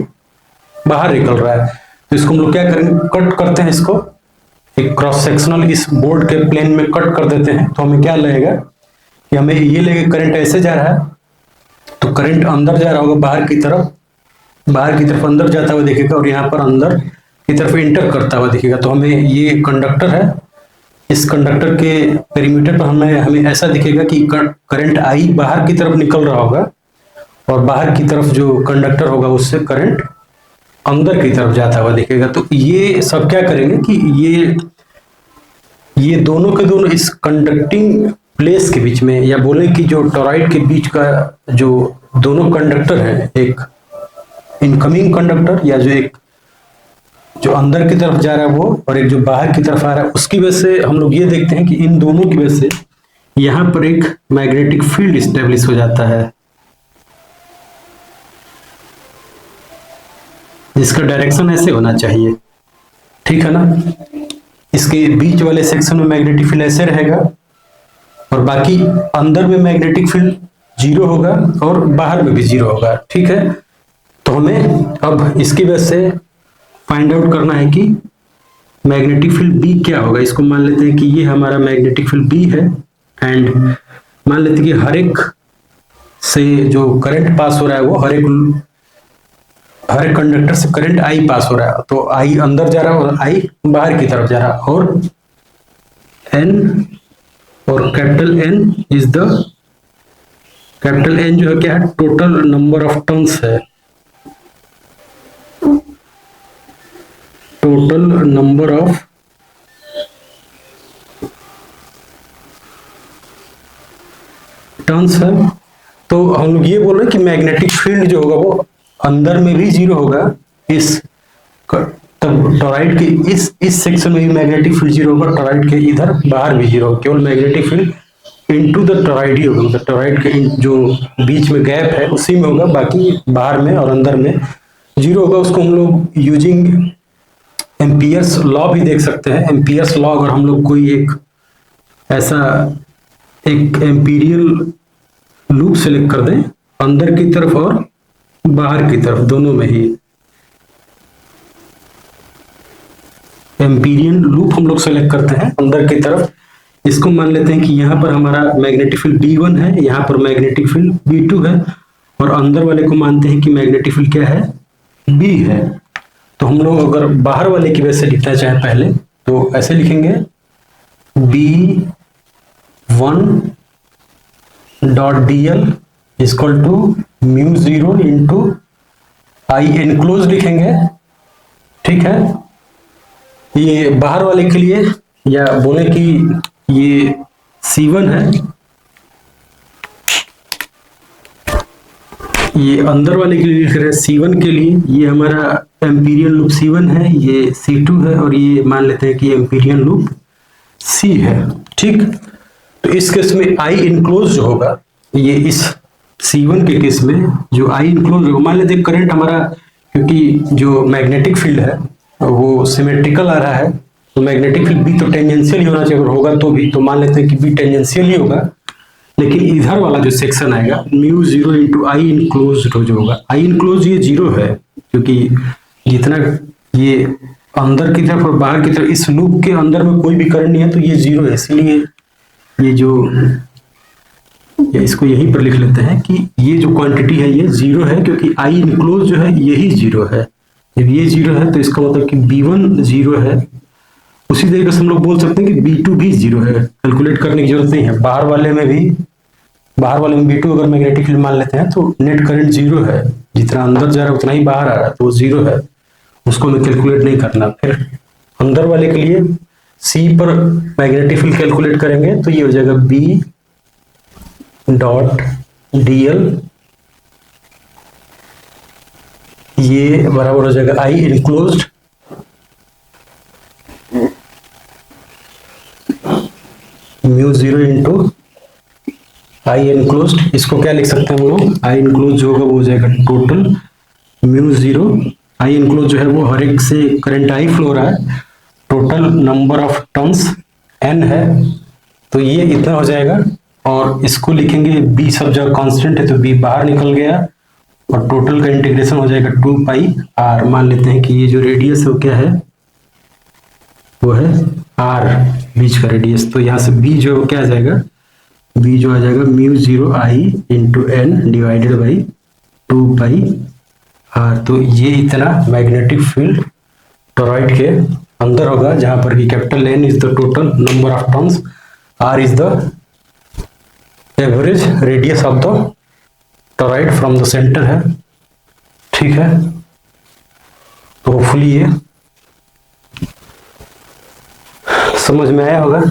बाहर निकल रहा है, तो इसको हम लोग क्या करेंगे, कट करते हैं इसको, एक क्रॉस सेक्शनल इस बोर्ड के प्लेन में कट कर देते हैं। तो हमें क्या लगेगा कि हमें ये लगेगा करंट ऐसे जा रहा है, तो करंट अंदर जा रहा होगा बाहर की तरफ, बाहर की तरफ अंदर जाता हुआ दिखेगा, और यहाँ पर अंदर की तरफ इंटर करता हुआ दिखेगा। तो हमें ये कंडक्टर है, इस कंडक्टर के पेरीमीटर पर हमें ऐसा दिखेगा कि करंट आई बाहर की तरफ निकल रहा होगा, और बाहर की तरफ जो कंडक्टर होगा उससे करंट अंदर की तरफ जाता हुआ दिखेगा। तो ये सब क्या करेंगे कि ये दोनों के दोनों इस कंडक्टिंग प्लेस के बीच में, या बोले कि जो टॉरॉइड के बीच का जो दोनों कंडक्टर है, एक इनकमिंग कंडक्टर या जो अंदर की तरफ जा रहा है वो, और एक जो बाहर की तरफ आ रहा है, उसकी वजह से हम लोग ये देखते हैं कि इन दोनों की वजह से यहां पर एक मैग्नेटिक फील्ड स्टेब्लिश हो जाता है, जिसका डायरेक्शन ऐसे होना चाहिए। ठीक है ना, इसके बीच वाले सेक्शन में मैग्नेटिक फील्ड ऐसे रहेगा, और बाकी अंदर में मैग्नेटिक फील्ड 0 होगा और बाहर में भी 0 होगा। ठीक है, तो हमें अब इसकी वजह से फाइंड आउट करना है कि मैग्नेटिक फील्ड बी क्या होगा। इसको मान लेते हैं कि ये हमारा मैग्नेटिक फील्ड बी है, एंड मान लेते हैं कि हर एक से जो करंट पास हो रहा है वो हर एक कंडक्टर से करंट आई पास हो रहा है। तो आई अंदर जा रहा है और आई बाहर की तरफ जा रहा है, और एन और capital N is the, capital N जो है क्या है, टोटल नंबर ऑफ टर्न्स है, टोटल नंबर ऑफ टर्न्स है। तो हम लोग ये बोल रहे हैं कि मैग्नेटिक फील्ड जो होगा वो अंदर में भी 0 होगा, तब टॉरॉइड के इस सेक्शन में भी मैग्नेटिक फील्ड 0 होगा, टॉरॉइड के इधर बाहर भी 0 होगा, केवल magnetic field into the toroid ही होगा, मतलब टॉरॉइड के जो बीच में गैप है उसी में होगा, बाकी बाहर में और अंदर में 0 होगा। उसको हम लोग यूजिंग एम्पियर्स लॉ भी देख सकते हैं। एम्पियर्स लॉ अगर हम लोग कोई एक ऐसा एक एम्पीरियल लूप सेलेक्ट कर दें अंदर की तरफ और बाहर की तरफ दोनों में ही, एम्पीरियल लूप हम लोग सेलेक्ट करते हैं अंदर की तरफ, इसको मान लेते हैं कि यहाँ पर हमारा मैग्नेटिक फील्ड B1 है, यहाँ पर मैग्नेटिक फील्ड B2 है, और अंदर वाले को मानते हैं कि मैग्नेटिक फील्ड क्या है, B है। तो हम लोग अगर बाहर वाले की वजह से लिखना चाहें पहले तो ऐसे लिखेंगे B1.dl equal to μ0 into I enclose लिखेंगे। ठीक है, ये बाहर वाले के लिए, या बोले कि ये C1 है, ये अंदर वाले के लिए लिख रहे हैं C1 के लिए, ये हमारा एम्पीरियल लूप C1 है, ये C2 है, और ये मान लेते हैं कि एम्पीरियल लूप C है। ठीक, तो इस केस में आई इनक्लोज जो होगा, ये इस C1 के केस में जो आई इनक्लोज होगा, मान लेते हैं करंट हमारा, क्योंकि जो मैग्नेटिक फील्ड है वो सिमेट्रिकल आ रहा है, तो मैग्नेटिक फील्ड B तो टेंजेंशियल ही होना चाहिए, अगर होगा तो भी, तो मान लेते हैं कि B टेंजेंशियल ही होगा, लेकिन इधर वाला जो सेक्शन आएगा μ0 इंटू आई इनक्लोज जो होगा, आई इनक्लोज ये 0 है, क्योंकि जितना ये अंदर की तरफ और बाहर की तरफ इस लूप के अंदर में कोई भी करंट नहीं है, तो ये 0 है, इसलिए ये इसको यहीं पर लिख लेते हैं कि ये जो क्वांटिटी है ये 0 है, क्योंकि आई इनक्लोज जो है यही 0 है। जब ये 0 है तो इसका मतलब कि B1 0 है। उसी तरीके से हम लोग बोल सकते हैं कि B2 भी 0 है, कैलकुलेट करने की जरूरत नहीं है। बाहर वाले में B2 अगर मैग्नेटिक फील्ड मान लेते हैं तो नेट करंट 0 है, जितना अंदर जा रहा है उतना ही बाहर आ रहा है, तो वो 0 है, उसको हमें कैलकुलेट नहीं करना। फिर अंदर वाले के लिए C पर मैग्नेटिक फील्ड कैलकुलेट करेंगे तो ये हो जाएगा B.dl, ये बराबर हो जाएगा आई इनक्लोज्ड μ0 इंटू आई इनक्लोज्ड। इसको क्या लिख सकते हैं हम लोग, आई इनक्लोज जो होगा वो हो जाएगा टोटल μ0 आई इनक्लोज जो है वो हर एक से करंट आई फ्लो रहा है, total number of turns n है, तो ये इतना हो जाएगा। और इसको लिखेंगे b, सब जगह कांस्टेंट है तो b बाहर निकल गया, और टोटल का इंटीग्रेशन हो जाएगा 2 पाई r। मान लेते हैं कि ये जो रेडियस है वो क्या है, वो है r, बीच का रेडियस। तो यहाँ से b जो है वो क्या आ जाएगा, b जो आ जाएगा mu 0 I into N divided by 2 pi r। तो ये इतना मैग्नेटिक फील्ड टॉरॉइड के अंदर होगा, जहां पर कि capital N is the total number of turns, R is the average radius of the torrid from the centre है। ठीक है, तो होपफुली ये समझ में आया होगा।